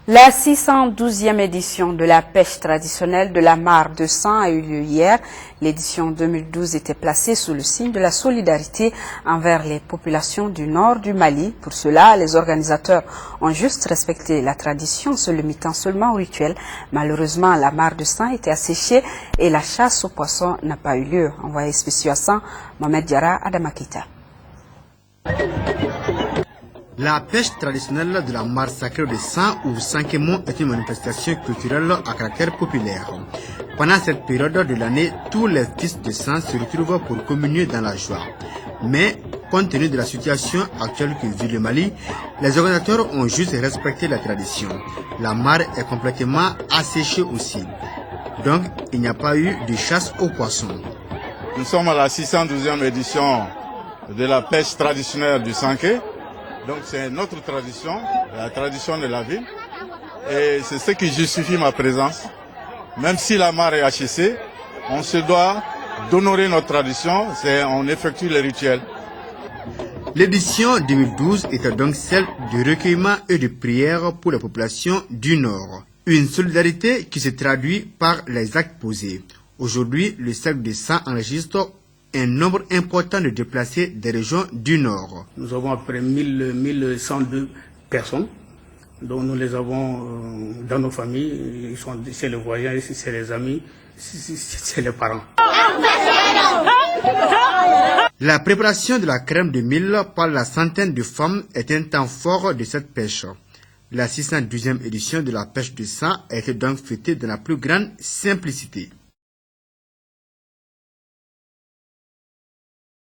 La 612e édition de la pêche traditionnelle de la mare de sang a eu lieu hier. L'édition 2012 était placée sous le signe de la solidarité envers les populations du nord du Mali. Pour cela, les organisateurs ont juste respecté la tradition, se limitant seulement au rituel. Malheureusement, la mare de sang était asséchée et la chasse aux poissons n'a pas eu lieu. Envoyé spécial à Sang, Mohamed Diarra, Adamakita. La pêche traditionnelle de la mare sacrée de sang ou Sankemon est une manifestation culturelle à caractère populaire. Pendant cette période de l'année, tous les fils de sang se retrouvent pour communier dans la joie. Mais, compte tenu de la situation actuelle que vit le Mali, les organisateurs ont juste respecté la tradition. La mare est complètement asséchée aussi. Donc, il n'y a pas eu de chasse aux poissons. Nous sommes à la 612e édition de la pêche traditionnelle du Sanké. Donc c'est notre tradition, la tradition de la ville, et c'est ce qui justifie ma présence. Même si la mare est asséchée, on se doit d'honorer notre tradition, on effectue les rituels. L'édition 2012 était donc celle de recueillement et de prière pour la population du Nord. Une solidarité qui se traduit par les actes posés. Aujourd'hui, le cercle de sang enregistre un nombre important de déplacés des régions du Nord. Nous avons à peu près 1102 personnes, dont nous les avons dans nos familles. C'est les voisins, c'est les amis, c'est les parents. La préparation de la crème de mil par la centaine de femmes est un temps fort de cette pêche. La 612e édition de la pêche de sang a été donc fêtée dans la plus grande simplicité.